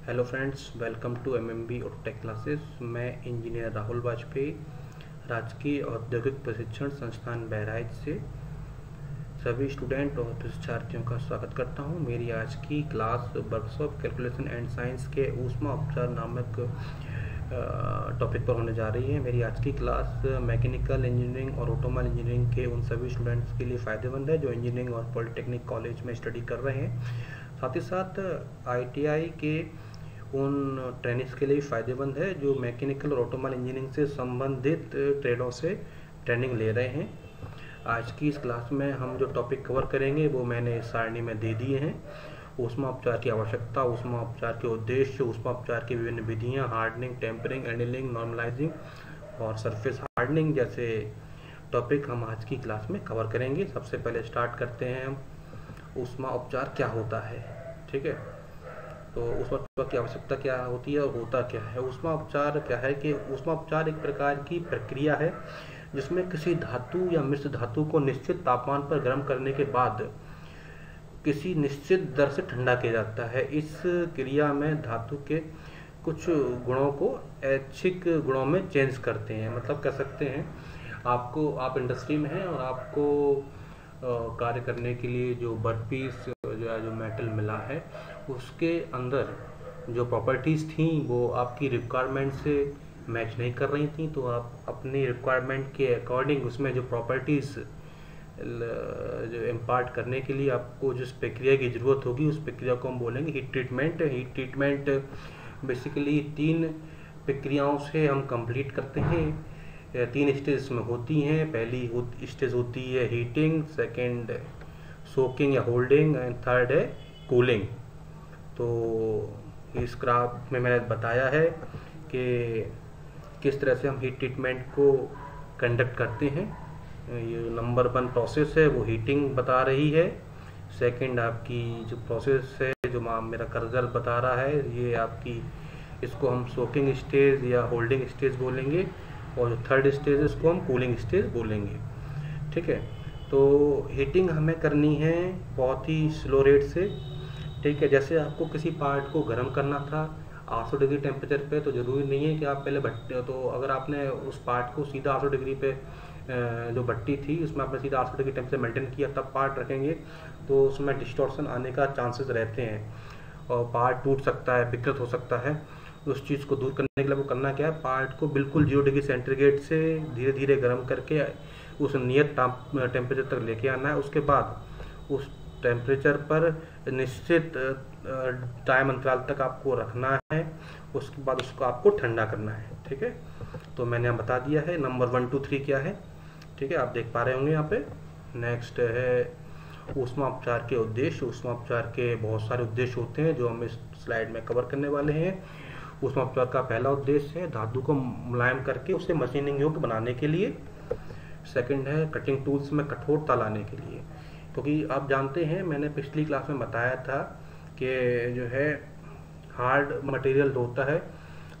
Hello friends, welcome to MMB auto tech classes. मैं engineer Rahul Vajpayee राजकीय औद्योगिक प्रशिक्षण संस्थान बहराइच से सभी स्टूडेंट और शिक्षार्थियों का स्वागत करता हूं। मेरी आज की class workshop calculation and science के ऊष्मा उपचार नामक टॉपिक पर होने जा रही है। मेरी आज की क्लास मैकेनिकल इंजीनियरिंग और ऑटोमोबाइल इंजीनियरिंग के उन सभी स्टूडेंट्स के लिए फ़ायदेमंद है जो इंजीनियरिंग और पॉलिटेक्निक कॉलेज में स्टडी कर रहे हैं। साथ ही साथ आईटीआई के उन ट्रेनिंग्स के लिए फ़ायदेमंद है जो मैकेनिकल और ऑटोमोबाइल इंजीनियरिंग से संबंधित ट्रेडों से ट्रेनिंग ले रहे हैं। आज की इस क्लास में हम जो टॉपिक कवर करेंगे वो मैंने इस सारणी में दे दिए हैं। ऊष्मा उपचार की आवश्यकता, ऊष्मा उपचार के उद्देश्य, ऊष्मा उपचार की विभिन्न विधियाँ, हार्डनिंग, टेम्परिंग, एनीलिंग, नॉर्मलाइजिंग और सरफेस हार्डनिंग जैसे टॉपिक हम आज की क्लास में कवर करेंगे। सबसे पहले स्टार्ट करते हैं हम ऊष्मा उपचार क्या होता है। ठीक है, तो ऊष्मा उपचार की आवश्यकता क्या होती है और होता क्या है। ऊष्मा उपचार क्या है कि ऊष्मा उपचार एक प्रकार की प्रक्रिया है जिसमें किसी धातु या मिश्र धातु को निश्चित तापमान पर गर्म करने के बाद किसी निश्चित दर से ठंडा किया जाता है। इस क्रिया में धातु के कुछ गुणों को ऐच्छिक गुणों में चेंज करते हैं। मतलब कह सकते हैं आप इंडस्ट्री में हैं और आपको कार्य करने के लिए जो वर्कपीस जो मेटल मिला है उसके अंदर जो प्रॉपर्टीज़ थी वो आपकी रिक्वायरमेंट से मैच नहीं कर रही थी, तो आप अपनी रिक्वायरमेंट के अकॉर्डिंग उसमें जो प्रॉपर्टीज़ जो इम्पार्ट करने के लिए आपको जिस प्रक्रिया की ज़रूरत होगी उस प्रक्रिया को हम बोलेंगे heat treatment. Heat treatment basically 3 प्रक्रियाओं से हम कंप्लीट करते हैं। 3 स्टेज में होती हैं। पहली स्टेज होती है हीटिंग, सेकंड सोकिंग या होल्डिंग एंड थर्ड है कूलिंग। तो इस ग्राफ में मैंने बताया है कि किस तरह से हम हीट ट्रीटमेंट को कंडक्ट करते हैं। ये नंबर 1 प्रोसेस है वो हीटिंग बता रही है। सेकंड आपकी जो प्रोसेस है जो मेरा कर्सर बता रहा है ये आपकी इसको हम सोकिंग स्टेज या होल्डिंग स्टेज बोलेंगे और जो थर्ड स्टेज है इसको हम कूलिंग स्टेज बोलेंगे। ठीक है, तो हीटिंग हमें करनी है बहुत ही स्लो रेट से। ठीक है, जैसे आपको किसी पार्ट को गर्म करना था 800 डिग्री टेम्परेचर पे, तो ज़रूरी नहीं है कि आप पहले भट्टी, तो अगर आपने उस पार्ट को सीधा 800 डिग्री पे जो भट्टी थी उसमें आपने सीधा 800 डिग्री टेम्परेचर मेंटेन किया तब पार्ट रखेंगे तो उसमें डिस्टॉर्शन आने का चांसेस रहते हैं और पार्ट टूट सकता है, विकृत हो सकता है। उस चीज़ को दूर करने के लिए वो करना क्या है, पार्ट को बिल्कुल 0 डिग्री सेंटीग्रेड से धीरे धीरे गर्म करके उस नियत टेम्परेचर तक लेके आना है। उसके बाद उस टेम्परेचर पर निश्चित टाइम अंतराल तक आपको रखना है। उसके बाद उसको आपको ठंडा करना है। ठीक है, तो मैंने यहाँ बता दिया है नंबर 1 2 3 क्या है। ठीक है, आप देख पा रहे होंगे यहाँ पे। नेक्स्ट है ऊष्मा उपचार के उद्देश्य। ऊष्मा उपचार के बहुत सारे उद्देश्य होते हैं जो हम इस स्लाइड में कवर करने वाले हैं। ऊष्मा उपचार का पहला उद्देश्य है धातु को मुलायम करके उसे मशीनिंग योग्य बनाने के लिए। सेकंड है कटिंग टूल्स में कठोरता लाने के लिए, क्योंकि आप जानते हैं मैंने पिछली क्लास में बताया था कि जो है हार्ड मटेरियल होता है।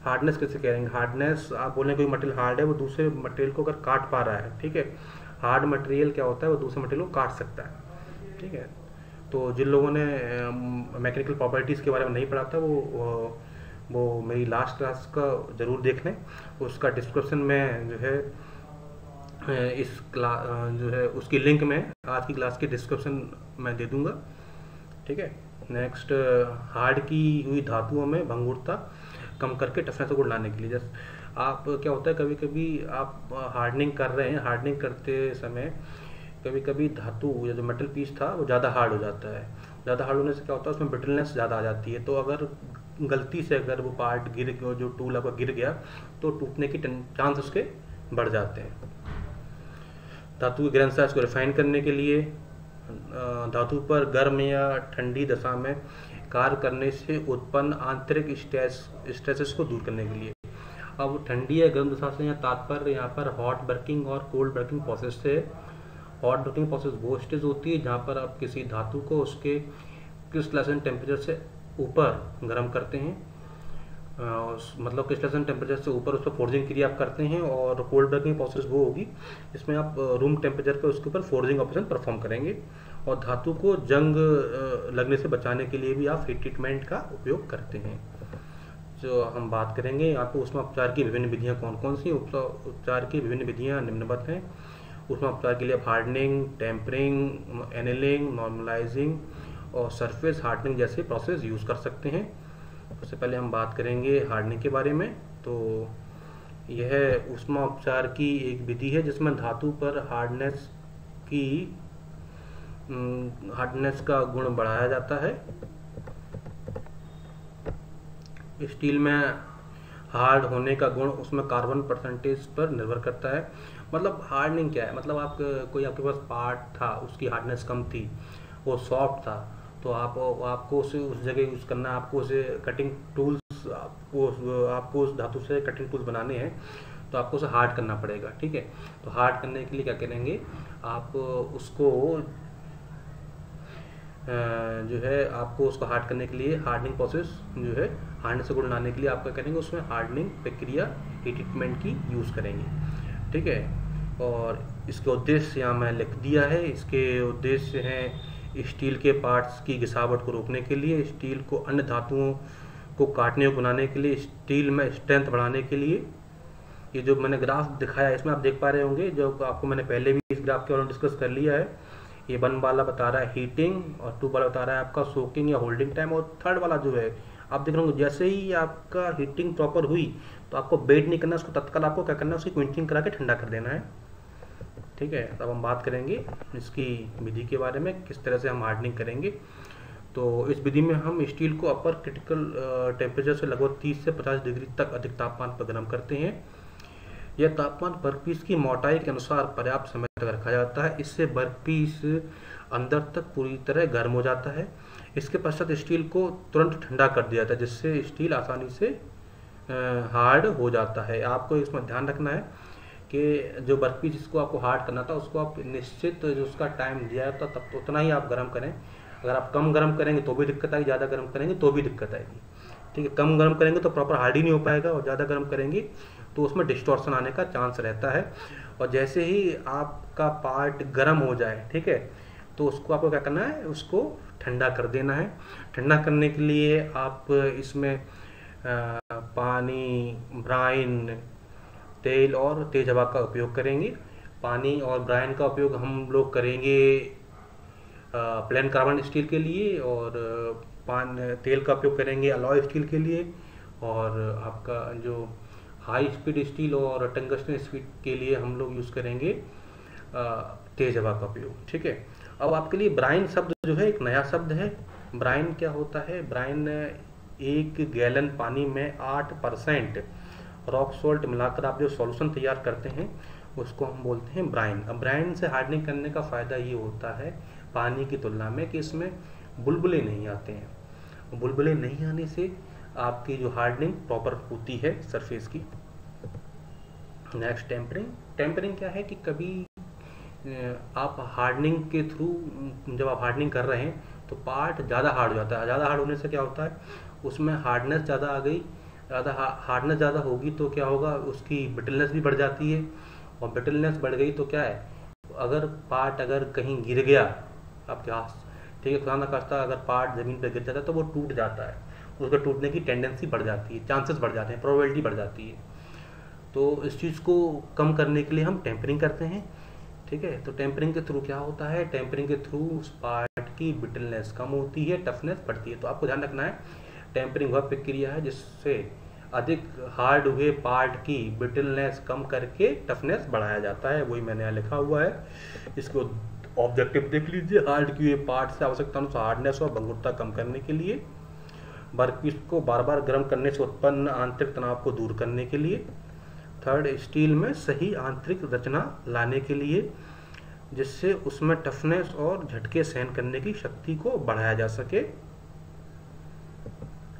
हार्डनेस कैसे कहेंगे, हार्डनेस आप बोलें कोई मटेरियल हार्ड है वो दूसरे मटेरियल को अगर काट पा रहा है। ठीक है, हार्ड मटेरियल क्या होता है वो दूसरे मटेरियल को काट सकता है। ठीक है, तो जिन लोगों ने मैकेनिकल प्रॉपर्टीज़ के बारे में नहीं पढ़ा था वो मेरी लास्ट क्लास का ज़रूर देख लें। उसका डिस्क्रिप्शन में जो है इस क्लास जो है उसकी लिंक मैं आज की क्लास के डिस्क्रिप्शन में दे दूंगा। ठीक है, नेक्स्ट हार्ड की हुई धातुओं में भंगुरता कम करके टफनेस को लाने के लिए। जैसे आप क्या होता है कभी कभी आप हार्डनिंग कर रहे हैं, हार्डनिंग करते समय कभी कभी धातु या जो मेटल पीस था वो ज़्यादा हार्ड हो जाता है। ज़्यादा हार्ड होने से क्या होता है उसमें ब्रिटलनेस ज़्यादा आ जाती है। तो अगर गलती से अगर वो पार्ट गिर जो टूल आपका गिर गया तो टूटने की चांस उसके बढ़ जाते हैं। धातु के ग्रेन साइज को रिफाइन करने के लिए, धातु पर गर्म या ठंडी दशा में कार्य करने से उत्पन्न आंतरिक स्ट्रेसेस को दूर करने के लिए। अब ठंडी या गर्म दशा से यहाँ तात्पर्य यहाँ पर हॉट वर्किंग और कोल्ड वर्किंग प्रोसेस से। हॉट वर्किंग प्रोसेस वो स्टेज होती है जहाँ पर आप किसी धातु को उसके क्रिस्टलाइजेशन टेम्परेचर से ऊपर गर्म करते हैं, मतलब क्रिस्टलाइजेशन टेम्परेचर से ऊपर उस पर फोर्जिंग क्रिया आप करते हैं। और कोल्ड वर्किंग प्रोसेस वो होगी जिसमें आप रूम टेम्परेचर पर उसके ऊपर फोर्जिंग ऑपरेशन परफॉर्म करेंगे। और धातु को जंग लगने से बचाने के लिए भी आप हीट ट्रीटमेंट का उपयोग करते हैं। जो हम बात करेंगे यहाँ पे ऊष्मा उपचार की विभिन्न विधियाँ कौन कौन सी। उपचार की विभिन्न विधियाँ निम्नवत हैं। ऊष्मा उपचार के लिए हार्डनिंग, टेम्परिंग, एनेलिंग, नॉर्मलाइजिंग और सरफेस हार्डनिंग जैसे प्रोसेस यूज़ कर सकते हैं। सबसे पहले हम बात करेंगे हार्डनिंग के बारे में। तो यह ऊष्मा उपचार की एक विधि है जिसमें धातु पर हार्डनेस का गुण बढ़ाया जाता है। स्टील में हार्ड होने का गुण उसमें कार्बन परसेंटेज पर निर्भर करता है। मतलब हार्डनिंग क्या है, मतलब आपके पास पार्ट था, उसकी हार्डनेस कम थी, वो सॉफ्ट था, तो आपको उसे उस जगह यूज़ करना है। आपको उसे कटिंग टूल्स आपको उस धातु से कटिंग टूल्स बनाने हैं, तो आपको उसे हार्ड करना पड़ेगा। ठीक है, तो हार्ड करने के लिए क्या करेंगे, आप उसको हार्ड करने के लिए हार्डनिंग प्रोसेस जो है, हार्डनेस से गुण लाने के लिए आप क्या करेंगे, उसमें हार्डनिंग प्रक्रिया ट्रीटमेंट की यूज़ करेंगे। ठीक है, और इसके उद्देश्य यहाँ मैं लिख दिया है। इसके उद्देश्य हैं स्टील के पार्ट्स की घिसावट को रोकने के लिए, स्टील को अन्य धातुओं को काटने और बनाने के लिए, स्टील में स्ट्रेंथ बढ़ाने के लिए। ये जो मैंने ग्राफ दिखाया इसमें आप देख पा रहे होंगे, जो आपको मैंने पहले भी इस ग्राफ के बारे में डिस्कस कर लिया है। ये 1 वाला बता रहा है हीटिंग, और 2 वाला बता रहा है आपका सोकिंग या होल्डिंग टाइम, और 3rd वाला जो है आप देख रहे होंगे, जैसे ही आपका हीटिंग प्रॉपर हुई तो आपको बेट नहीं करना, उसको तत्काल आपको क्या करना है, उसकी क्विंचिंग करा के ठंडा कर देना है। ठीक है, अब हम बात करेंगे इसकी विधि के बारे में, किस तरह से हम हार्डनिंग करेंगे। तो इस विधि में हम स्टील को अपर क्रिटिकल टेम्परेचर से लगभग 30 से 50 डिग्री तक अधिक तापमान पर गर्म करते हैं। यह तापमान वर्कपीस की मोटाई के अनुसार पर्याप्त समय तक रखा जाता है। इससे वर्कपीस अंदर तक पूरी तरह गर्म हो जाता है। इसके पश्चात स्टील को तुरंत ठंडा कर दिया जाता है, जिससे स्टील आसानी से हार्ड हो जाता है। आपको इसमें ध्यान रखना है कि जो वर्कपीस जिसको आपको हार्ड करना था, उसको आप निश्चित जो उसका टाइम दिया था तब तो उतना ही आप गर्म करें। अगर आप कम गर्म करेंगे तो भी दिक्कत आएगी, ज़्यादा गर्म करेंगे तो भी दिक्कत आएगी। ठीक है, कम गर्म करेंगे तो प्रॉपर हार्ड ही नहीं हो पाएगा, और ज़्यादा गर्म करेंगे तो उसमें डिस्टॉर्शन आने का चांस रहता है। और जैसे ही आपका पार्ट गर्म हो जाए, ठीक है, तो उसको आपको क्या करना है, उसको ठंडा कर देना है। ठंडा करने के लिए आप इसमें पानी, ब्राइन, तेल और तेज हवा का उपयोग करेंगे। पानी और ब्राइन का उपयोग हम लोग करेंगे प्लेन कार्बन स्टील के लिए, और तेल का उपयोग करेंगे अलॉय स्टील के लिए, और आपका जो हाई स्पीड स्टील और टंगस्टन स्टील के लिए हम लोग यूज़ करेंगे तेज हवा का उपयोग। ठीक है, अब आपके लिए ब्राइन शब्द जो है एक नया शब्द है। ब्राइन क्या होता है, ब्राइन 1 गैलन पानी में 8% रॉक सॉल्ट मिलाकर आप जो सॉल्यूशन तैयार करते हैं उसको हम बोलते हैं ब्राइन। अब ब्राइन से हार्डनिंग करने का फ़ायदा ये होता है पानी की तुलना में कि इसमें बुलबुले नहीं आते हैं। बुलबुले नहीं आने से आपकी जो हार्डनिंग प्रॉपर होती है सरफेस की। नेक्स्ट टेम्परिंग क्या है कि कभी आप हार्डनिंग के थ्रू जब आप हार्डनिंग कर रहे हैं तो पार्ट ज़्यादा हार्ड हो जाता है। ज़्यादा हार्ड होने से क्या होता है, उसमें हार्डनेस ज़्यादा आ गई, हार्डनेस ज़्यादा होगी तो क्या होगा, उसकी ब्रिटलनेस भी बढ़ जाती है, और ब्रिटलनेस बढ़ गई तो क्या है, अगर पार्ट कहीं गिर गया आपके हाथ, ठीक है, खुदा ना खास्ता अगर पार्ट ज़मीन पर गिर जाता है तो वो टूट जाता है, उसका टूटने की टेंडेंसी बढ़ जाती है, चांसेस बढ़ जाते हैं, प्रोबेबिलिटी बढ़ जाती है। तो इस चीज़ को कम करने के लिए हम टेम्परिंग करते हैं। ठीक है, तो टेम्परिंग के थ्रू क्या होता है, टेम्परिंग के थ्रू उस पार्ट की ब्रिटलनेस कम होती है, टफनेस बढ़ती है। तो आपको ध्यान रखना है, टेम्परिंग वह प्रक्रिया है जिससे अधिक हार्ड हुए पार्ट की ब्रिटलनेस कम करके टफनेस बढ़ाया जाता है। वही मैंने यहाँ लिखा हुआ है, इसको ऑब्जेक्टिव देख लीजिए। हार्ड किए पार्ट से आवश्यकता अनुसार हार्डनेस और भंगुरता कम करने के लिए, वर्कपीस को बार बार गर्म करने से उत्पन्न आंतरिक तनाव को दूर करने के लिए, 3rd स्टील में सही आंतरिक रचना लाने के लिए, जिससे उसमें टफनेस और झटके सहन करने की शक्ति को बढ़ाया जा सके।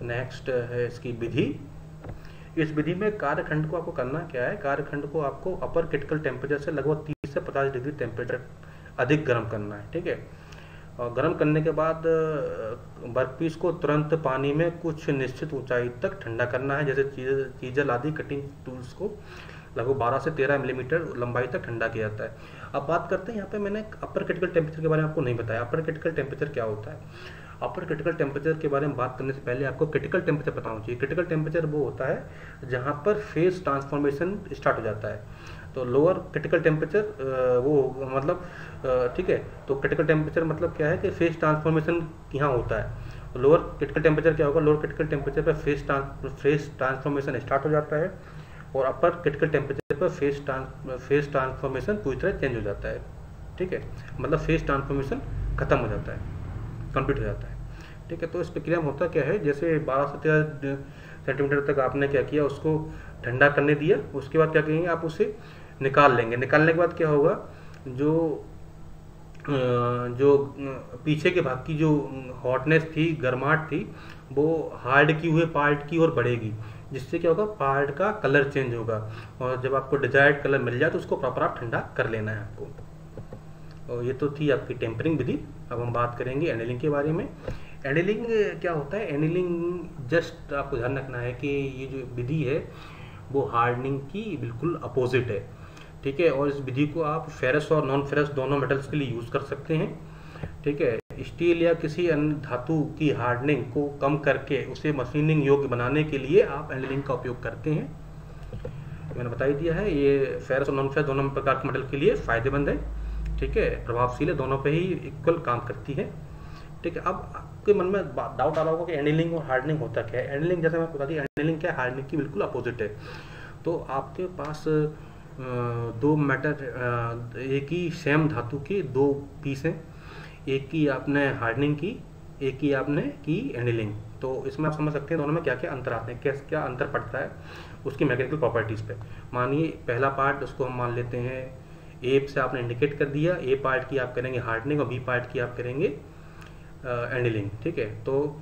नेक्स्ट है इसकी विधि। इस विधि में कार्यखंड को आपको करना क्या है, कार्यखंड को आपको अपर क्रिटिकल टेम्परेचर से लगभग 30 से 50 डिग्री टेम्परेचर अधिक गर्म करना है। ठीक है, और गर्म करने के बाद वर्कपीस को तुरंत पानी में कुछ निश्चित ऊंचाई तक ठंडा करना है। जैसे चीजल आदि कटिंग टूल्स को लगभग 12 से 13 मिलीमीटर लंबाई तक ठंडा किया जाता है। अब बात करते हैं, यहाँ पे मैंने अपर क्रिटिकल टेम्परेचर के बारे में आपको नहीं बताया। अपर क्रिटिकल टेम्परेचर क्या होता है, अपर क्रिटिकल टेम्परेचर के बारे में बात करने से पहले आपको क्रिटिकल टेम्परेचर पता होना चाहिए। क्रिटिकल टेम्परेचर वो होता है जहाँ पर फेज ट्रांसफॉर्मेशन स्टार्ट हो जाता है। तो लोअर क्रिटिकल टेम्परेचर वो मतलब ठीक है, तो क्रिटिकल टेम्परेचर मतलब क्या है कि फेज ट्रांसफॉर्मेशन यहाँ होता है। लोअर क्रिटिकल टेम्परेचर क्या होगा, लोअर क्रिटिकल टेम्परेचर पर फेज ट्रांसफॉर्मेशन स्टार्ट हो जाता है और अपर क्रिटिकल टेम्परेचर पर फेज ट्रांसफॉर्मेशन पूरी तरह चेंज हो जाता है। ठीक है, मतलब फेज ट्रांसफॉर्मेशन खत्म हो जाता है, कंप्लीट हो जाता है। ठीक है, तो इस प्रक्रिया में होता क्या है, जैसे 12 से 13 सेंटीमीटर तक आपने क्या किया, उसको ठंडा करने दिया, उसके बाद क्या करेंगे आप उसे निकाल लेंगे। निकालने के बाद क्या होगा, जो पीछे के भाग की जो हॉटनेस थी, गर्माहट थी, वो हार्ड की हुए पार्ट की ओर बढ़ेगी, जिससे क्या होगा, पार्ट का कलर चेंज होगा और जब आपको डिजायर्ड कलर मिल जाए तो उसको प्रॉपर आप ठंडा कर लेना है आपको। और ये तो थी आपकी टेम्परिंग विधि। अब हम बात करेंगे एनीलिंग के बारे में। एनीलिंग क्या होता है, एनीलिंग जस्ट आपको ध्यान रखना है कि ये जो विधि है वो हार्डनिंग की बिल्कुल अपोजिट है। ठीक है, और इस विधि को आप फेरस और नॉन फेरस दोनों मेटल्स के लिए यूज़ कर सकते हैं। ठीक है, स्टील या किसी अन्य धातु की हार्डनिंग को कम करके उसे मशीनिंग योग्य बनाने के लिए आप एनीलिंग का उपयोग करते हैं। मैंने बता ही दिया है, ये फेरस और नॉन फेरस दोनों प्रकार के मेटल के लिए फायदेमंद है। ठीक है, प्रभावशील है, दोनों पे ही इक्वल काम करती है। ठीक है, अब आपके मन में डाउट आ रहा होगा कि एनीलिंग और हार्डनिंग होता क्या है। एनीलिंग जैसे मैं बता दी, एनीलिंग क्या है, हार्डनिंग की बिल्कुल अपोजिट है। तो आपके पास दो मेटल, एक ही सेम धातु के दो पीस हैं, एक की आपने हार्डनिंग की, एक की आपने की एनीलिंग। तो इसमें आप समझ सकते हैं दोनों में क्या क्या अंतर आते हैं, क्या अंतर पड़ता है उसकी मैकेनिकल प्रॉपर्टीज़ पे। मानिए पहला पार्ट, उसको हम मान लेते हैं ए से आपने इंडिकेट कर दिया, ए पार्ट की आप करेंगे हार्डनिंग और बी पार्ट की आप करेंगे एनीलिंग। ठीक है, तो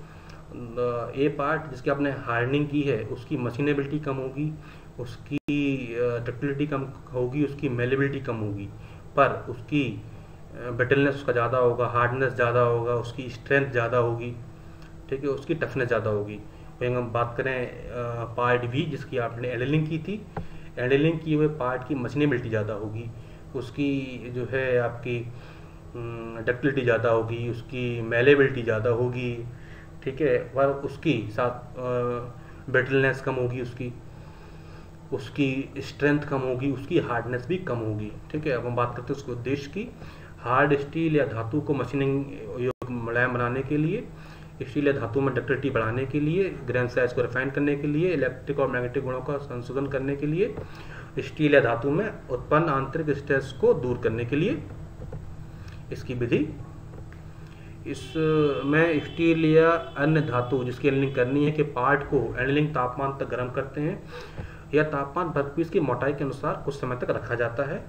ए पार्ट जिसकी आपने हार्डनिंग की है उसकी मशीनेबिलिटी कम होगी, उसकी डक्टिलिटी कम होगी, उसकी मेलेबिलिटी कम होगी, पर उसकी ब्रिटलनेस उसका ज़्यादा होगा, हार्डनेस ज़्यादा होगा, उसकी स्ट्रेंथ ज़्यादा होगी। ठीक है, उसकी टफनेस ज़्यादा होगी। वहीं हम बात करें पार्ट बी जिसकी आपने एनीलिंग की थी, एनीलिंग की हुए पार्ट की मशीनेबिलिटी ज़्यादा होगी, उसकी जो है आपकी डक्टिलिटी ज़्यादा होगी, उसकी मेलेबिलिटी ज़्यादा होगी। ठीक है, पर उसकी साथ ब्रिटलनेस कम होगी, उसकी स्ट्रेंथ कम होगी, उसकी हार्डनेस भी कम होगी। ठीक है, अब हम बात करते हैं उसके उद्देश्य की। हार्ड स्टील या धातु को मशीनिंग योग्य मुलायम बनाने के लिए, स्टील या धातु में डक्टिलिटी बढ़ाने के लिए, ग्रेन साइज को रिफाइन करने के लिए, इलेक्ट्रिक और मैग्नेटिक गुणों का संशोधन करने के लिए, स्टील या धातु में उत्पन्न आंतरिक स्ट्रेस को दूर करने के लिए इसकी विधि। इसमें स्टील या अन्य धातु जिसकी एनीलिंग करनी है कि पार्ट को एनीलिंग तापमान तक गर्म करते हैं, यह तापमान वर्कपीस की मोटाई के अनुसार कुछ समय तक रखा जाता है।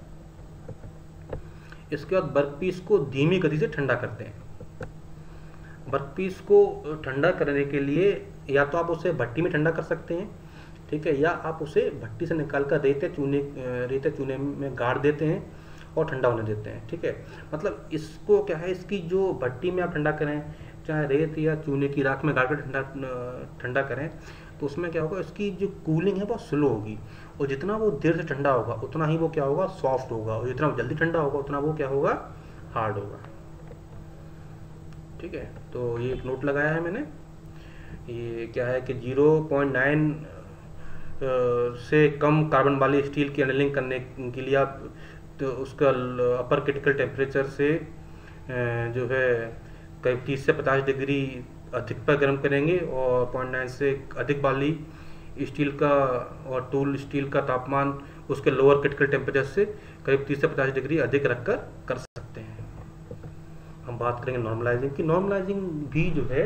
इसके बाद वर्कपीस को धीमी गति से ठंडा करते हैं। वर्कपीस को ठंडा करने के लिए या तो आप उसे भट्टी में ठंडा कर सकते हैं, ठीक है, या आप उसे भट्टी से निकालकर रेते चूने में गाड़ देते हैं और ठंडा होने देते हैं। ठीक है, मतलब इसको क्या है, इसकी जो भट्टी में आप ठंडा करें, चाहे रेत या चूने की राख में गाड़ कर ठंडा करें, तो उसमें क्या होगा, इसकी जो कूलिंग है बहुत स्लो होगी, और जितना वो देर से ठंडा होगा उतना ही वो क्या होगा, सॉफ्ट होगा, और जितना जल्दी ठंडा होगा उतना वो क्या होगा, हार्ड होगा। ठीक है, तो ये एक नोट लगाया है मैंने। ये क्या है कि 0.9 से कम कार्बन वाली स्टील की एनीलिंग करने के लिए आप तो उसका अपर क्रिटिकल टेम्परेचर से जो है करीब 30 से 50 डिग्री अधिक पर गर्म करेंगे, और 0.9 से अधिक वाली स्टील का और टूल स्टील का तापमान उसके लोअर क्रिटिकल टेम्परेचर से करीब 30 से 50 डिग्री अधिक रखकर कर सकते हैं। हम बात करेंगे नॉर्मलाइजिंग की। नॉर्मलाइजिंग भी जो है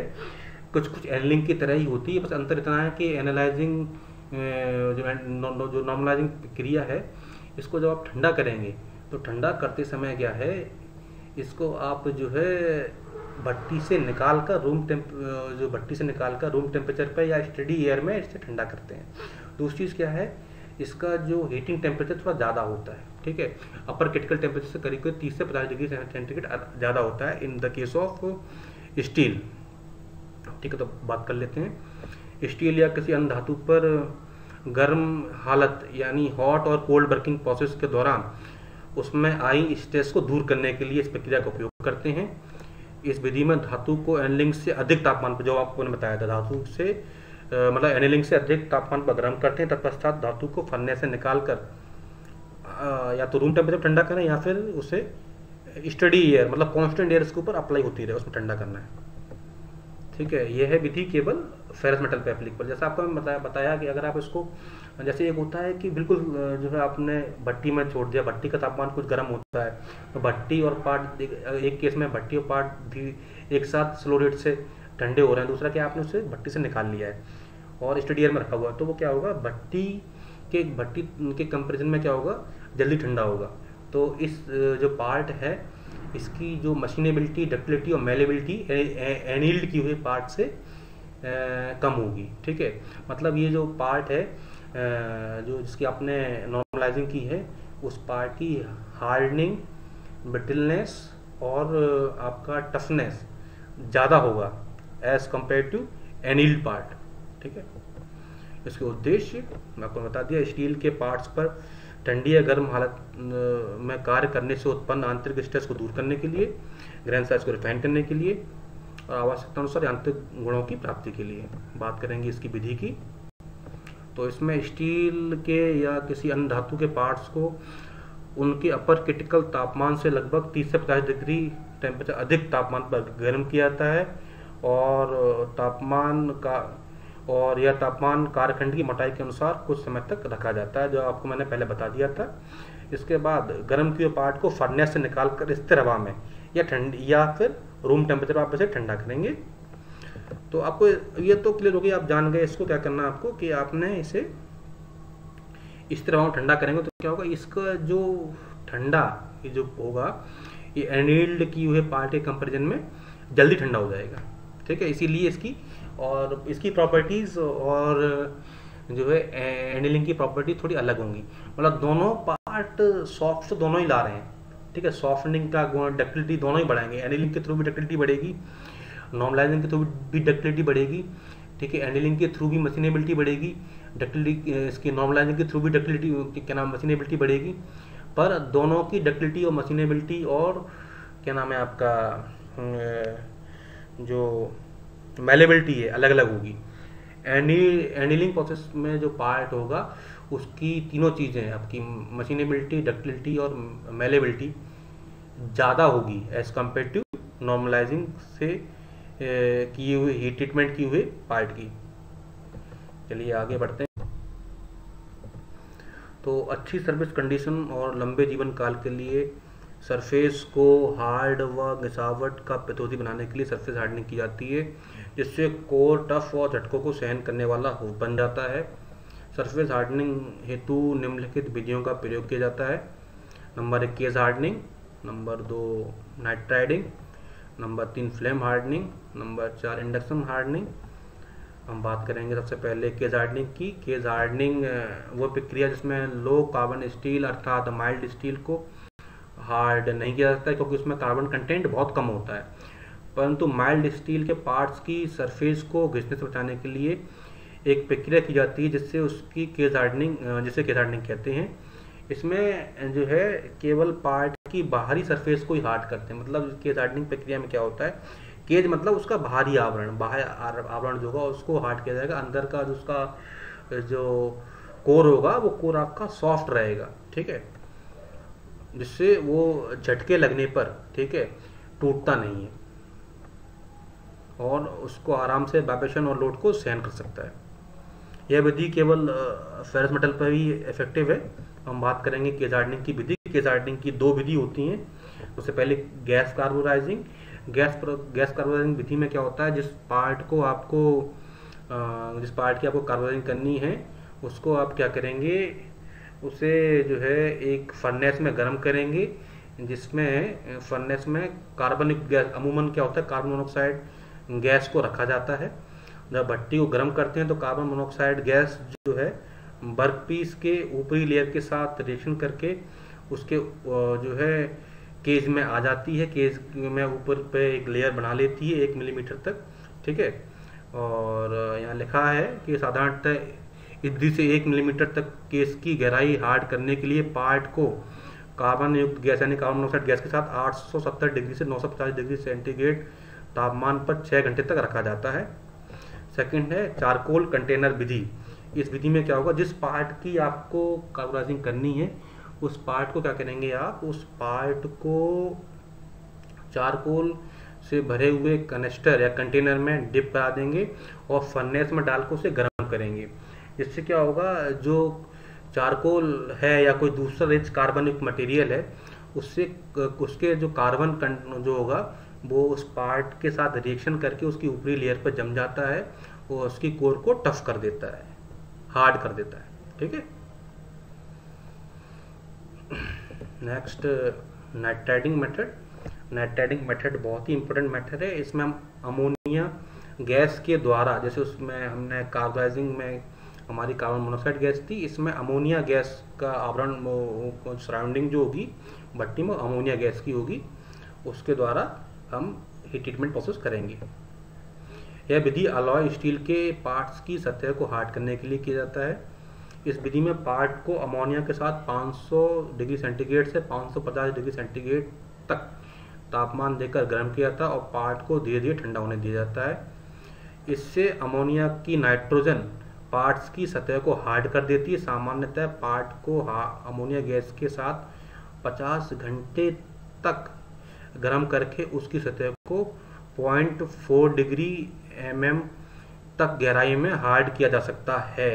कुछ एनीलिंग की तरह ही होती है, बस अंतर इतना है कि एनालाइजिंग जो नॉर्मलाइजिंग प्रक्रिया है, इसको जब आप ठंडा करेंगे तो ठंडा करते समय क्या है, इसको आप जो है भट्टी से निकाल कर रूम टेम्परेचर पर या स्टडी एयर में इससे ठंडा करते हैं। दूसरी चीज़ क्या है, इसका जो हीटिंग टेम्परेचर थोड़ा ज़्यादा होता है। ठीक है, अपर क्रिटिकल टेम्परेचर से करीब 30 से 50 डिग्री सेंटीग्रेड ज़्यादा होता है in the case of steel. ठीक है, तो बात कर लेते हैं। स्टील या किसी अन्य धातु पर गर्म हालत यानी हॉट और कोल्ड वर्किंग प्रोसेस के दौरान उसमें आई स्ट्रेस को दूर करने के लिए इस प्रक्रिया का उपयोग करते हैं। इस विधि में धातु को एनीलिंग से अधिक तापमान पर, जो आपको मैंने बताया था, धातु से मतलब एनीलिंग से अधिक तापमान पर गर्म करते हैं। तत्पश्चात धातु को फर्नेस से निकाल कर या तो रूम टेम्परेचर ठंडा करें या फिर उसे स्टडी एयर मतलब कांस्टेंट एयर इसके ऊपर अप्लाई होती रहे, उसमें ठंडा करना है। ठीक है, यह है विधि केवल फेरस मेटल पे एप्लीकेबल। जैसा आपको मैं बताया कि अगर आप इसको, जैसे एक होता है कि बिल्कुल जो है आपने भट्टी में छोड़ दिया, भट्टी का तापमान कुछ गर्म होता है, तो भट्टी और पार्ट, एक केस में भट्टी और पार्ट भी एक साथ स्लो रेट से ठंडे हो रहे हैं, दूसरा क्या आपने उसे भट्टी से निकाल लिया है और स्टडी एयर में रखा हुआ है, तो वो क्या होगा, भट्टी के कंपेरिजन में क्या होगा, जल्दी ठंडा होगा। तो इस जो पार्ट है इसकी जो मशीनेबिलिटी, डक्टिलिटी और मेलेबिलिटी एनील्ड किए हुए पार्ट से कम होगी। ठीक है, मतलब ये जो पार्ट है जो जिसकी आपने नॉर्मलाइजिंग की है, उस पार्ट की हार्डनिंग, ब्रिटलनेस और आपका टफनेस ज़्यादा होगा as compare to annealed part. ठीक है, इसके उद्देश्य मैं आपको बता दिया, स्टील के पार्ट्स पर ठंडी या गर्म हालत में कार्य करने से उत्पन्न आंतरिक स्ट्रेस को दूर करने के लिए, ग्रेन साइज को रिफाइन करने के लिए और आवश्यकता अनुसार यांत्रिक गुणों की प्राप्ति के लिए। बात करेंगे इसकी विधि की, तो इसमें स्टील के या किसी अन्य धातु के पार्ट्स को उनके अपर क्रिटिकल तापमान से लगभग 30 से 50 डिग्री टेम्परेचर अधिक तापमान पर गर्म किया जाता है और यह तापमान कार्यखंड की मोटाई के अनुसार कुछ समय तक रखा जाता है, जो आपको मैंने पहले बता दिया था। इसके बाद गर्म किए पार्ट को फर्नेस से निकालकर स्थिर हवा में या फिर रूम टेम्परेचर आप इसे ठंडा करेंगे। तो आपको ये तो क्लियर हो गई, आप जान गए इसको क्या करना है आपको, कि आपने इसे स्थिर हवा में ठंडा करेंगे तो क्या होगा, इसका जो ठंडा ये जो होगा ये एनील्ड किए हुए पार्ट के कंपेरिजन में जल्दी ठंडा हो जाएगा। ठीक है, इसीलिए इसकी प्रॉपर्टीज और जो है एनीलिंग की प्रॉपर्टी थोड़ी अलग होंगी। मतलब दोनों पार्ट सॉफ्ट तो दोनों ही ला रहे हैं। ठीक है, सॉफ्टनिंग का गुण, डक्टिलिटी दोनों ही बढ़ाएंगे। एनीलिंग के थ्रू भी डक्टिलिटी बढ़ेगी, नॉर्मलाइजिंग के थ्रू भी डक्टिलिटी बढ़ेगी। ठीक है, एनीलिंग के थ्रू भी मशीनेबिलिटी बढ़ेगी, डक्टिलिटी इसकी नॉर्मलाइजिंग के थ्रू भी डक्टिलिटी क्या नाम मशीनेबिलिटी बढ़ेगी। पर दोनों की डक्टिलिटी और मशीनेबिलिटी और क्या नाम है आपका जो मेलेबिलिटी है अलग अलग होगी। एनीलिंग प्रोसेस में जो पार्ट होगा उसकी तीनों चीज़ें आपकी मशीनेबिलिटी, डक्टिलिटी और मेलेबिलिटी ज़्यादा होगी एज कम्पेयर टू नॉर्मलाइजिंग से किए हुए हीट ट्रीटमेंट किए हुए पार्ट की। चलिए आगे बढ़ते हैं। तो अच्छी सर्विस कंडीशन और लंबे जीवन काल के लिए सरफेस को हार्ड व घिसावट का प्रतिरोधी बनाने के लिए सरफेस हार्डनिंग की जाती है, जिससे कोर टफ और झटकों को सहन करने वाला बन जाता है। सरफेस हार्डनिंग हेतु निम्नलिखित विधियों का प्रयोग किया जाता है। Number 1 case hardening, number 2 nitriding, number 3 flame hardening, number 4 induction hardening. हम बात करेंगे सबसे पहले केज हार्डनिंग की। केज हार्डनिंग वो प्रक्रिया जिसमें लो कार्बन स्टील अर्थात माइल्ड स्टील को हार्ड नहीं किया जाता है, क्योंकि उसमें कार्बन कंटेंट बहुत कम होता है। परंतु माइल्ड स्टील के पार्ट्स की सरफेस को घिसने से बचाने के लिए एक प्रक्रिया की जाती है जिससे उसकी केज हार्डनिंग, जिसे केज हार्डनिंग कहते हैं। इसमें जो है केवल पार्ट की बाहरी सरफेस को ही हार्ड करते हैं। मतलब केज हार्डनिंग प्रक्रिया में क्या होता है, केज मतलब उसका बाहरी आवरण, बाहर आवरण जो होगा उसको हार्ड किया जाएगा। अंदर का जो उसका जो कोर होगा वो कोर आपका सॉफ्ट रहेगा। ठीक है, जिससे वो झटके लगने पर, ठीक है, टूटता नहीं है और उसको आराम से वाइब्रेशन और लोड को सहन कर सकता है। यह विधि केवल फेरस मेटल पर ही इफेक्टिव है। हम बात करेंगे केज हार्डनिंग की विधि। केज हार्डनिंग की 2 विधि होती हैं। उससे पहले गैस कार्बोराइजिंग। गैस कार्बोराइजिंग विधि में क्या होता है, जिस पार्ट की आपको कार्बोराइजिंग करनी है उसको आप क्या करेंगे, उसे जो है एक फर्नेस में गर्म करेंगे, जिसमें फर्नेस में कार्बनिक गैस, अमूमन क्या होता है कार्बन मोनोऑक्साइड गैस को रखा जाता है। जब भट्टी को गर्म करते हैं तो कार्बन मोनोऑक्साइड गैस जो है वर्कपीस के ऊपरी लेयर के साथ रिएक्शन करके उसके जो है केज में आ जाती है। केज में ऊपर पे एक लेयर बना लेती है 1 मिलीमीटर तक। ठीक है, और यहाँ लिखा है कि साधारणतः इस विधि से 1 मिलीमीटर तक केस की गहराई हार्ड करने के लिए पार्ट को कार्बन युक्त गैस यानी कार्बन मोनोऑक्साइड गैस के साथ 870 डिग्री से 950 डिग्री सेंटीग्रेड तापमान पर 6 घंटे तक रखा जाता है। सेकंड है चारकोल कंटेनर विधि। इस विधि में क्या होगा, जिस पार्ट की आपको कार्बोनाइजिंग करनी है उस पार्ट को क्या करेंगे आप, उस पार्ट को चारकोल से भरे हुए कनेस्टर या कंटेनर में डिप करा देंगे और फर्नेस में डाल कर उसे गर्म करेंगे। इससे क्या होगा, जो चारकोल है या कोई दूसरा रिच कार्बनिक मटेरियल है उससे उसके जो कार्बन जो होगा वो उस पार्ट के साथ रिएक्शन करके उसकी ऊपरी लेयर पर जम जाता है और उसकी कोर को टफ कर देता है, हार्ड कर देता है। ठीक है। Next nitriding method. Nitriding method बहुत ही इंपॉर्टेंट मेथड है। इसमें हम अमोनिया गैस के द्वारा, जैसे उसमें हमने कार्बोनाइजिंग में हमारी कार्बन मोनोऑक्साइड गैस थी, इसमें अमोनिया गैस का आवरण सराउंडिंग जो होगी भट्टी में अमोनिया गैस की होगी, उसके द्वारा हम हीट ट्रीटमेंट प्रोसेस करेंगे। यह विधि अलॉय स्टील के पार्ट्स की सतह को हार्ड करने के लिए किया जाता है। इस विधि में पार्ट को अमोनिया के साथ 500 डिग्री सेंटीग्रेड से 550 डिग्री सेंटीग्रेड तक तापमान देकर गर्म किया जाता है और पार्ट को धीरे धीरे ठंडा होने दिया जाता है। इससे अमोनिया की नाइट्रोजन पार्ट्स की सतह को हार्ड कर देती है। सामान्यतः पार्ट को अमोनिया गैस के साथ 50 घंटे तक गर्म करके उसकी सतह को 0.4 डिग्री mm तक गहराई में हार्ड किया जा सकता है।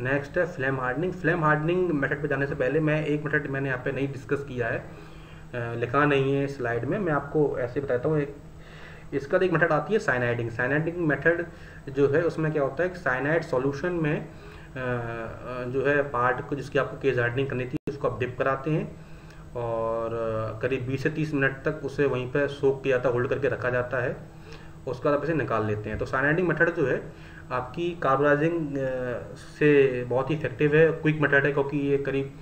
नेक्स्ट है flame hardening. Flame hardening method पे जाने से पहले मैं एक मेथड मैंने यहाँ पे नहीं डिस्कस किया है, लिखा नहीं है स्लाइड में, मैं आपको ऐसे बताता हूँ। इसका एक मेथड आती है साइनाइडिंग। साइनाइडिंग मेथड जो है उसमें क्या होता है कि साइनाइड सॉल्यूशन में जो है पार्ट को जिसकी आपको केस हार्डनिंग करनी थी उसको आप डिप कराते हैं और करीब 20 से 30 मिनट तक उसे वहीं पर सोक किया जाता है, होल्ड करके रखा जाता है, उसका आप इसे निकाल लेते हैं। तो साइनाइडिंग मेथड जो है आपकी कार्बोनाइजिंग से बहुत ही इफेक्टिव है, क्विक मेथड है, क्योंकि ये करीब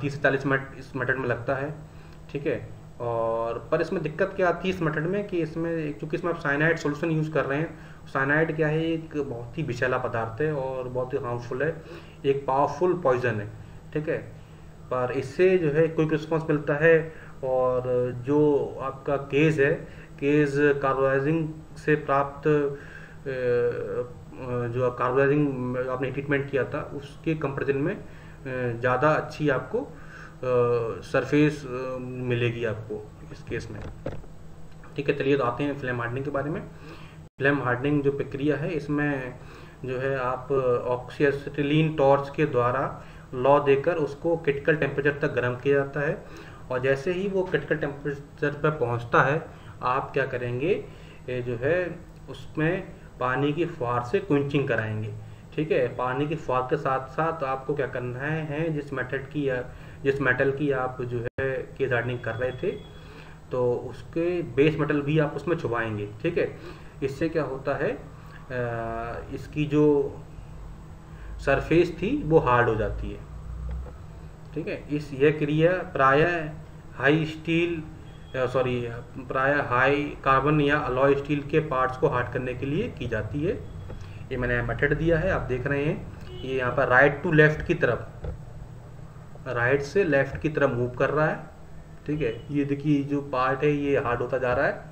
30 से 40 मिनट इस मेथड में लगता है। ठीक है। और पर इसमें दिक्कत क्या आती है इस मेथड में कि इसमें चूँकि इसमें आप साइनाइड सॉल्यूशन यूज़ कर रहे हैं, साइनाइड क्या है, एक बहुत ही विषैला पदार्थ है और बहुत ही हार्मफुल है, एक पावरफुल पॉइजन है। ठीक है। पर इससे जो है क्विक रिस्पॉन्स मिलता है और जो आपका केस है, केस कार्बोनाइजिंग से प्राप्त जो कार्बोनाइजिंग आपने ट्रीटमेंट किया था उसके कंपेरिजन में ज़्यादा अच्छी आपको सरफेस मिलेगी आपको इस केस में। ठीक है। चलिए तो आते हैं फ्लेम हार्डनिंग के बारे में। फ्लेम हार्डनिंग जो प्रक्रिया है इसमें जो है आप ऑक्सीएसिटिलीन टॉर्च के द्वारा लौ देकर उसको क्रिटिकल टेम्परेचर तक गर्म किया जाता है और जैसे ही वो क्रिटिकल टेम्परेचर पर पहुंचता है आप क्या करेंगे, जो है उसमें पानी की फुहार से क्विंचिंग कराएंगे। ठीक है। पानी की फुहार के साथ साथ आपको क्या करना है, जिस मेटल की आप जो है केस हार्डनिंग कर रहे थे तो उसके बेस मेटल भी आप उसमें छुपाएंगे। ठीक है। इससे क्या होता है, इसकी जो सरफेस थी वो हार्ड हो जाती है। ठीक है। यह क्रिया प्रायः हाई कार्बन या अलॉय स्टील के पार्ट्स को हार्ड करने के लिए की जाती है। ये मैंने मेथड दिया है, आप देख रहे हैं, ये यहाँ पर राइट टू लेफ्ट की तरफ, राइट से लेफ्ट की तरफ मूव कर रहा है। ठीक है। ये देखिए जो पार्ट है ये हार्ड होता जा रहा है।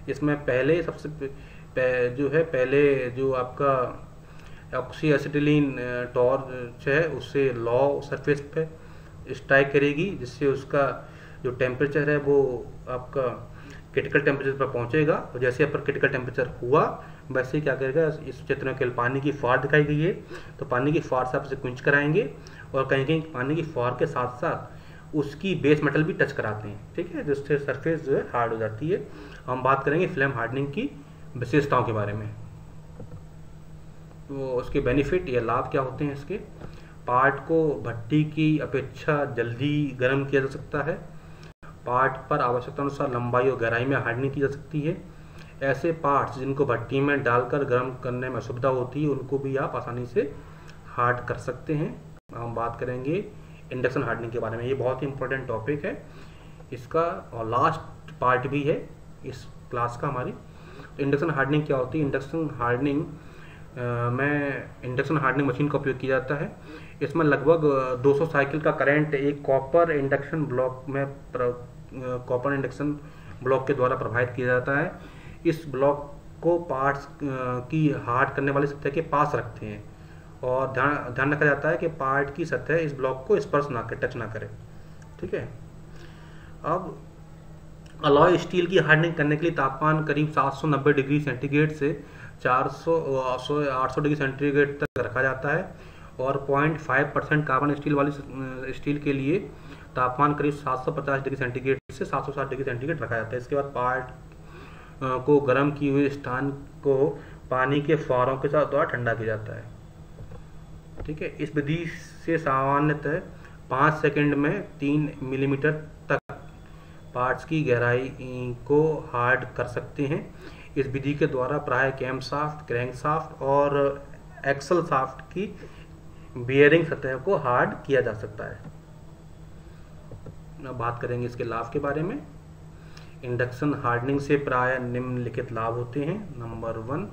इसमें पहले पहले जो आपका ऑक्सीएसिटिलीन टॉर्च है उससे लौ सरफेस पे स्ट्राइक करेगी, जिससे उसका जो टेम्परेचर है वो आपका क्रिटिकल टेम्परेचर पर पहुंचेगा और जैसे पर क्रिटिकल टेम्परेचर हुआ वैसे ही क्या करेगा, इस चित्र में केवल पानी की फुहार दिखाई गई है तो पानी की फुहार से आप इसे क्विंच कराएंगे और कहीं कहीं पानी की फुहार के साथ साथ उसकी बेस मेटल भी टच कराते हैं। ठीक है। जिससे सरफेस जो है हार्ड हो जाती है। हम बात करेंगे फ्लेम हार्डनिंग की विशेषताओं के बारे में। तो उसके बेनिफिट या लाभ क्या होते हैं इसके। पार्ट को भट्टी की अपेक्षा जल्दी गर्म किया जा सकता है। पार्ट पर आवश्यकता अनुसार लंबाई और गहराई में हार्डनिंग की जा सकती है। ऐसे पार्ट्स जिनको भट्टी में डालकर गर्म करने में असुविधा होती है उनको भी आप आसानी से हार्ड कर सकते हैं। हम बात करेंगे इंडक्शन हार्डनिंग के बारे में। ये बहुत ही इंपॉर्टेंट टॉपिक है इसका और लास्ट पार्ट भी है इस क्लास का हमारी। तो इंडक्शन हार्डनिंग क्या होती है। इंडक्शन हार्डनिंग में इंडक्शन हार्डनिंग मशीन का उपयोग किया जाता है। इसमें लगभग 200 साइकिल का करंट एक कॉपर इंडक्शन ब्लॉक के द्वारा प्रवाहित किया जाता है। इस ब्लॉक को पार्ट्स की हार्ड करने वाली सतह के पास रखते हैं और ध्यान रखा जाता है कि पार्ट की सतह इस ब्लॉक को स्पर्श ना करे, टच ना करे। ठीक है। अब अलॉय स्टील की हार्डनिंग करने के लिए तापमान करीब 790 डिग्री सेंटीग्रेड से 800 डिग्री सेंटीग्रेड तक रखा जाता है और 0.5% कार्बन स्टील वाली स्टील के लिए तापमान करीब 750 डिग्री सेंटीग्रेड से 760 डिग्री सेंटीग्रेड रखा जाता है। इसके बाद पार्ट को गर्म किए हुए स्थान को पानी के फुहारों के साथ द्वारा ठंडा किया जाता है। ठीक है। इस विधि से सामान्यतः 5 सेकंड में 3 मिलीमीटर तक पार्ट्स की गहराई को हार्ड कर सकते हैं। इस विधि के द्वारा प्राय कैम शाफ्ट, क्रैंक शाफ्ट और एक्सल शाफ्ट की बियरिंग सतह को हार्ड किया जा सकता है। अब बात करेंगे इसके लाभ के बारे में। इंडक्शन हार्डनिंग से प्राय निम्नलिखित लाभ होते हैं। नंबर 1,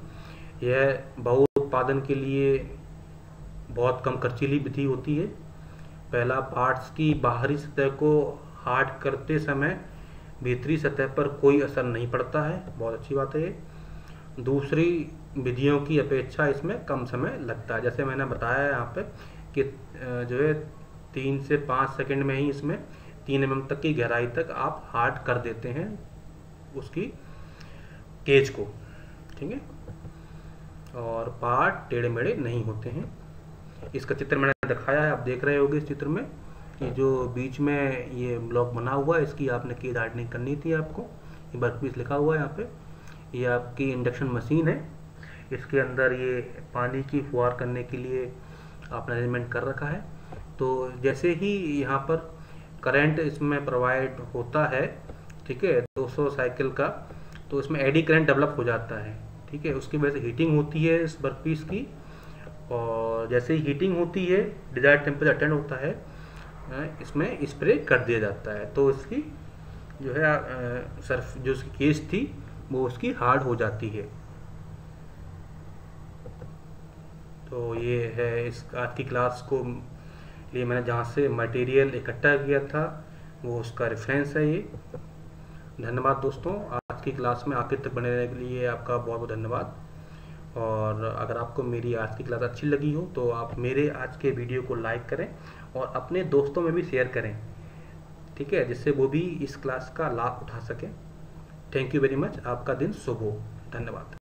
यह बहु उत्पादन के लिए बहुत कम खर्चीली विधि होती है। पहला, पार्ट्स की बाहरी सतह को हार्ड करते समय भीतरी सतह पर कोई असर नहीं पड़ता है, बहुत अच्छी बात है ये। दूसरी, विधियों की अपेक्षा इसमें कम समय लगता है। जैसे मैंने बताया यहाँ पे कि जो है 3 से 5 सेकंड में ही इसमें 3 mm तक की गहराई तक आप हार्ड कर देते हैं उसकी केज को। ठीक है। और पार्ट टेढ़े मेढ़े नहीं होते हैं। इसका चित्र मैंने दिखाया है, आप देख रहे होंगे इस चित्र में कि जो बीच में ये ब्लॉक बना हुआ है, इसकी आपने केज हार्डनिंग करनी थी आपको। ये वर्कपीस लिखा हुआ है यहाँ पे। ये आपकी इंडक्शन मशीन है। इसके अंदर ये पानी की फुहार करने के लिए आपने अरेंजमेंट कर रखा है। तो जैसे ही यहाँ पर करंट इसमें प्रोवाइड होता है, ठीक है, 200 साइकिल का, तो इसमें एडी करंट डेवलप हो जाता है। ठीक है। उसकी वजह से हीटिंग होती है इस वर्कपीस की, और जैसे ही हीटिंग होती है, डिजायर्ड टेम्परेचर अटेंड होता है, इसमें स्प्रे कर दिया जाता है। तो इसकी जो है सर्फ जो उसकी केज थी वो उसकी हार्ड हो जाती है। तो ये है इस आज की क्लास को लिए मैंने जहाँ से मटेरियल इकट्ठा किया था वो उसका रेफरेंस है ये। धन्यवाद दोस्तों, आज की क्लास में आखिर तक बने रहने के लिए आपका बहुत बहुत धन्यवाद। और अगर आपको मेरी आज की क्लास अच्छी लगी हो तो आप मेरे आज के वीडियो को लाइक करें और अपने दोस्तों में भी शेयर करें। ठीक है, जिससे वो भी इस क्लास का लाभ उठा सकें। Thank you very much. आपका दिन शुभ हो। धन्यवाद।